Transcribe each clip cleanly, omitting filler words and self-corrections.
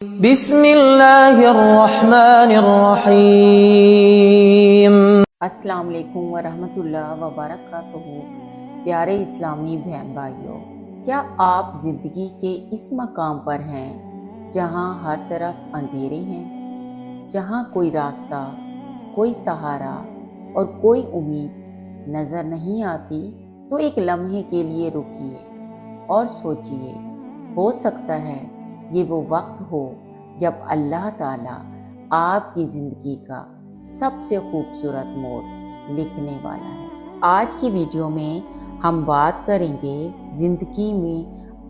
بسم اللہ الرحمن الرحیم۔ السلام علیکم ورحمۃ اللہ وبرکاتہ۔ پیارے اسلامی بہن بھائیوں، کیا آپ زندگی کے اس مقام پر ہیں جہاں ہر طرف اندھیرے ہیں، جہاں کوئی راستہ، کوئی سہارا اور کوئی امید نظر نہیں آتی؟ تو ایک لمحے کے لیے رکیے اور سوچئے، ہو سکتا ہے یہ وہ وقت ہو جب اللہ تعالیٰ آپ کی زندگی کا سب سے خوبصورت موڑ لکھنے والا ہے۔ آج کی ویڈیو میں ہم بات کریں گے زندگی میں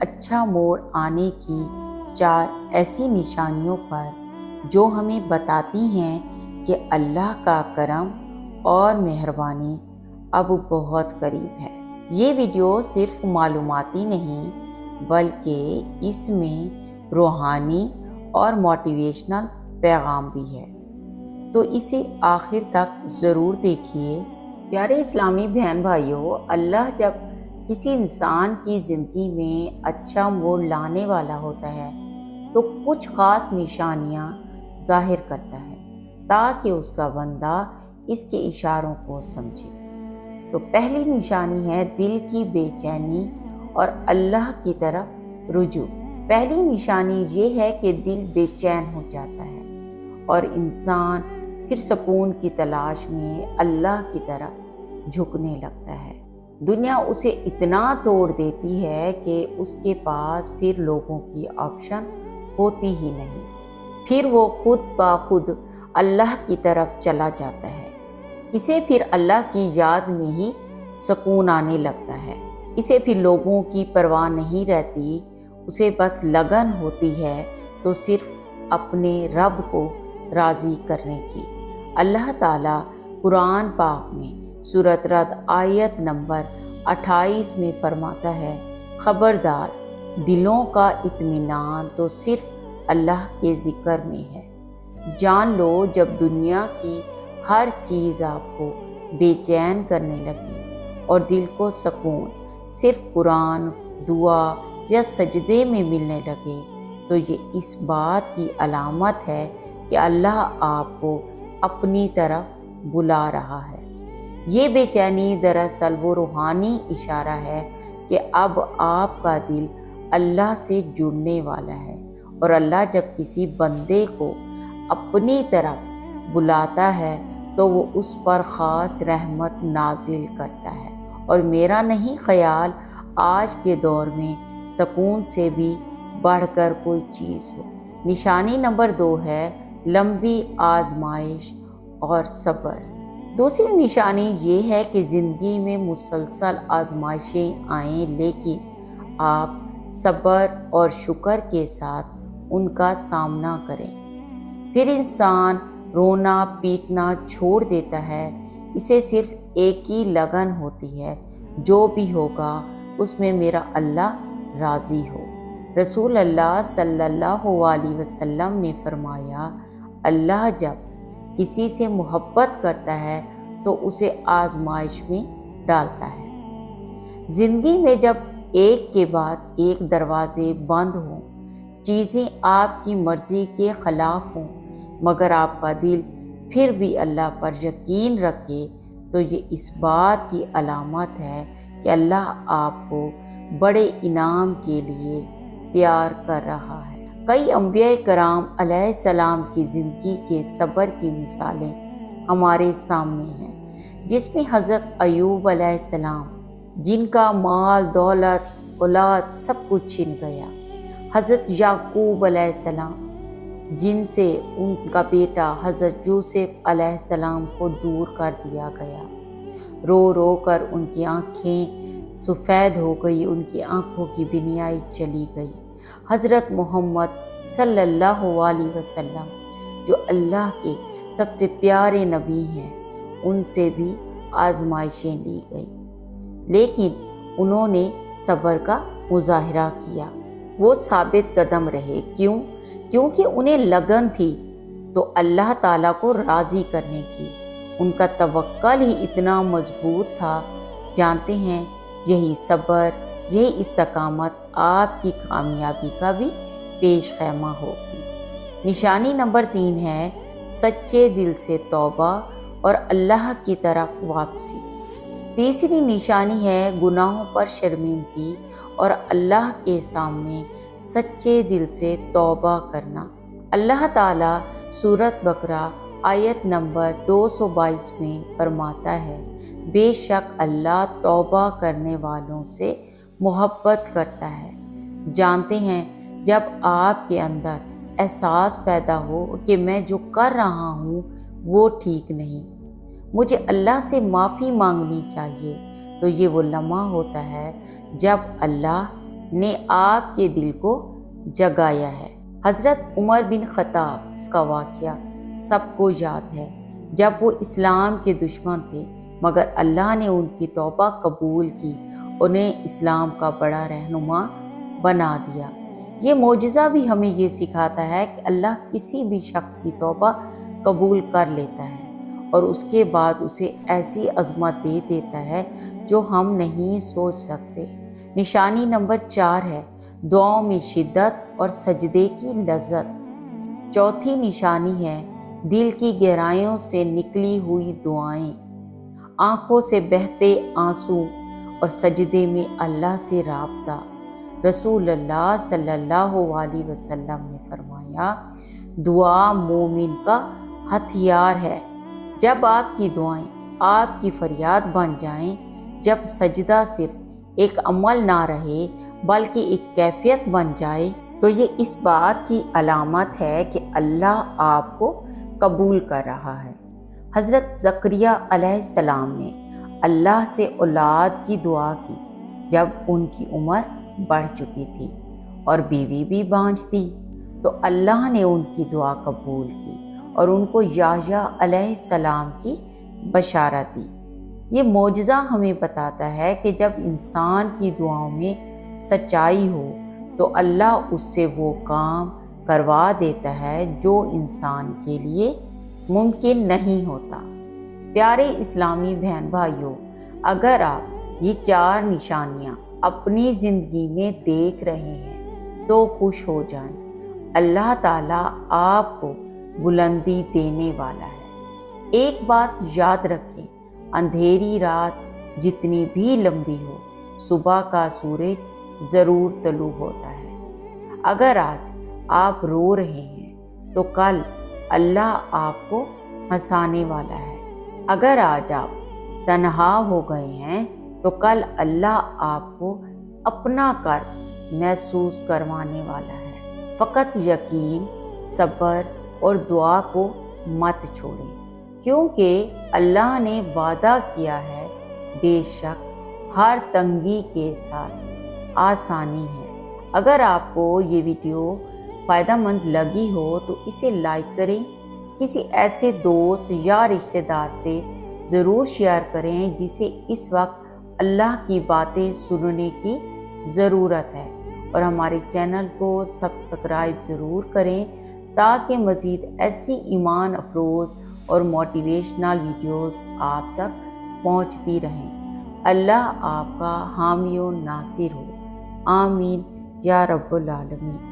اچھا موڑ آنے کی 4 ایسی نشانیوں پر جو ہمیں بتاتی ہیں کہ اللہ کا کرم اور مہربانی اب بہت قریب ہے۔ یہ ویڈیو صرف معلوماتی نہیں بلکہ اس میں روحانی اور موٹیویشنل پیغام بھی ہے، تو اسے آخر تک ضرور دیکھیے۔ پیارے اسلامی بہن بھائیوں، اللہ جب کسی انسان کی زندگی میں اچھا موڑ لانے والا ہوتا ہے تو کچھ خاص نشانیاں ظاہر کرتا ہے تاکہ اس کا بندہ اس کے اشاروں کو سمجھے۔ تو پہلی نشانی ہے دل کی بے چینی اور اللہ کی طرف رجوع۔ پہلی نشانی یہ ہے کہ دل بے چین ہو جاتا ہے اور انسان پھر سکون کی تلاش میں اللہ کی طرف جھکنے لگتا ہے۔ دنیا اسے اتنا توڑ دیتی ہے کہ اس کے پاس پھر لوگوں کی آپشن ہوتی ہی نہیں، پھر وہ خود بخود اللہ کی طرف چلا جاتا ہے۔ اسے پھر اللہ کی یاد میں ہی سکون آنے لگتا ہے، اسے پھر لوگوں کی پرواہ نہیں رہتی، اسے بس لگن ہوتی ہے تو صرف اپنے رب کو راضی کرنے کی۔ اللہ تعالیٰ قرآن پاک میں سورۃ رعد آیت نمبر 28 میں فرماتا ہے، خبردار دلوں کا اطمینان تو صرف اللہ کے ذکر میں ہے۔ جان لو جب دنیا کی ہر چیز آپ کو بے چین کرنے لگے اور دل کو سکون صرف قرآن، دعا یا سجدے میں ملنے لگے تو یہ اس بات کی علامت ہے کہ اللہ آپ کو اپنی طرف بلا رہا ہے۔ یہ بے چینی دراصل وہ روحانی اشارہ ہے کہ اب آپ کا دل اللہ سے جڑنے والا ہے، اور اللہ جب کسی بندے کو اپنی طرف بلاتا ہے تو وہ اس پر خاص رحمت نازل کرتا ہے، اور میرا نہیں خیال آج کے دور میں سکون سے بھی بڑھ کر کوئی چیز ہو۔ نشانی نمبر 2 ہے لمبی آزمائش اور صبر۔ دوسری نشانی یہ ہے کہ زندگی میں مسلسل آزمائشیں آئیں لیکن آپ صبر اور شکر کے ساتھ ان کا سامنا کریں۔ پھر انسان رونا پیٹنا چھوڑ دیتا ہے، اسے صرف ایک ہی لگن ہوتی ہے، جو بھی ہوگا اس میں میرا اللہ راضی ہو۔ رسول اللہ صلی اللہ علیہ وسلم نے فرمایا، اللہ جب کسی سے محبت کرتا ہے تو اسے آزمائش میں ڈالتا ہے۔ زندگی میں جب ایک کے بعد ایک دروازے بند ہوں، چیزیں آپ کی مرضی کے خلاف ہوں، مگر آپ کا دل پھر بھی اللہ پر یقین رکھے تو یہ اس بات کی علامت ہے کہ اللہ آپ کو بڑے انعام کے لیے تیار کر رہا ہے۔ کئی انبیاء کرام علیہ السلام کی زندگی کے صبر کی مثالیں ہمارے سامنے ہیں، جس میں حضرت ایوب علیہ السلام جن کا مال دولت اولاد سب کچھ چھن گیا، حضرت یعقوب علیہ السلام جن سے ان کا بیٹا حضرت یوسف علیہ السلام کو دور کر دیا گیا، رو رو کر ان کی آنکھیں سفید ہو گئی، ان کی آنکھوں کی بینائی چلی گئی۔ حضرت محمد صلی اللہ علیہ وسلم جو اللہ کے سب سے پیارے نبی ہیں، ان سے بھی آزمائشیں لی گئی لیکن انہوں نے صبر کا مظاہرہ کیا، وہ ثابت قدم رہے۔ کیونکہ انہیں لگن تھی تو اللہ تعالیٰ کو راضی کرنے کی، ان کا توکل ہی اتنا مضبوط تھا۔ جانتے ہیں یہی صبر، یہی استقامت آپ کی کامیابی کا بھی پیش خیمہ ہوگی۔ نشانی نمبر 3 ہے سچے دل سے توبہ اور اللہ کی طرف واپسی۔ تیسری نشانی ہے گناہوں پر شرمندگی اور اللہ کے سامنے سچے دل سے توبہ کرنا۔ اللہ تعالیٰ سورۃ بقرہ آیت نمبر 222 میں فرماتا ہے، بے شک اللہ توبہ کرنے والوں سے محبت کرتا ہے۔ جانتے ہیں جب آپ کے اندر احساس پیدا ہو کہ میں جو کر رہا ہوں وہ ٹھیک نہیں، مجھے اللہ سے معافی مانگنی چاہیے، تو یہ وہ لمحہ ہوتا ہے جب اللہ نے آپ کے دل کو جگایا ہے۔ حضرت عمر بن خطاب کا واقعہ سب کو یاد ہے، جب وہ اسلام کے دشمن تھے مگر اللہ نے ان کی توبہ قبول کی، انہیں اسلام کا بڑا رہنما بنا دیا۔ یہ معجزہ بھی ہمیں یہ سکھاتا ہے کہ اللہ کسی بھی شخص کی توبہ قبول کر لیتا ہے اور اس کے بعد اسے ایسی عظمت دے دیتا ہے جو ہم نہیں سوچ سکتے۔ نشانی نمبر 4 ہے دعاؤں میں شدت اور سجدے کی لذت۔ چوتھی نشانی ہے دل کی گہرائیوں سے نکلی ہوئی دعائیں، آنکھوں سے بہتے آنسو اور سجدے میں اللہ سے رابطہ۔ رسول اللہ صلی اللہ علیہ وسلم نے فرمایا، دعا مومن کا ہتھیار ہے۔ جب آپ کی دعائیں آپ کی فریاد بن جائیں، جب سجدہ صرف ایک عمل نہ رہے بلکہ ایک کیفیت بن جائے، تو یہ اس بات کی علامت ہے کہ اللہ آپ کو قبول کر رہا ہے۔ حضرت زکریہ علیہ السلام نے اللہ سے اولاد کی دعا کی جب ان کی عمر بڑھ چکی تھی اور بیوی بھی بانجھ تھی، تو اللہ نے ان کی دعا قبول کی اور ان کو یحییٰ علیہ السلام کی بشارت دی۔ یہ معجزہ ہمیں بتاتا ہے کہ جب انسان کی دعاؤں میں سچائی ہو تو اللہ اس سے وہ کام کروا دیتا ہے جو انسان کے لیے ممکن نہیں ہوتا۔ پیارے اسلامی بہن بھائیوں، اگر آپ یہ 4 نشانیاں اپنی زندگی میں دیکھ رہے ہیں تو خوش ہو جائیں، اللہ تعالیٰ آپ کو بلندی دینے والا ہے۔ ایک بات یاد رکھیں، اندھیری رات جتنی بھی لمبی ہو، صبح کا سورج ضرور طلوع ہوتا ہے۔ اگر آج آپ رو رہے ہیں تو کل اللہ آپ کو ہنسانے والا ہے۔ اگر آج آپ تنہا ہو گئے ہیں تو کل اللہ آپ کو اپنا کر محسوس کروانے والا ہے۔ فقط یقین، صبر اور دعا کو مت چھوڑیں، کیونکہ اللہ نے وعدہ کیا ہے، بے شک ہر تنگی کے ساتھ آسانی ہے۔ اگر آپ کو یہ ویڈیو فائدہ مند لگی ہو تو اسے لائک کریں، کسی ایسے دوست یا رشتہ دار سے ضرور شیئر کریں جسے اس وقت اللہ کی باتیں سننے کی ضرورت ہے، اور ہمارے چینل کو سبسکرائب ضرور کریں تاکہ مزید ایسی ایمان افروز اور موٹیویشنل ویڈیوز آپ تک پہنچتی رہیں۔ اللہ آپ کا حامی و ناصر ہو، آمین یا رب العالمین۔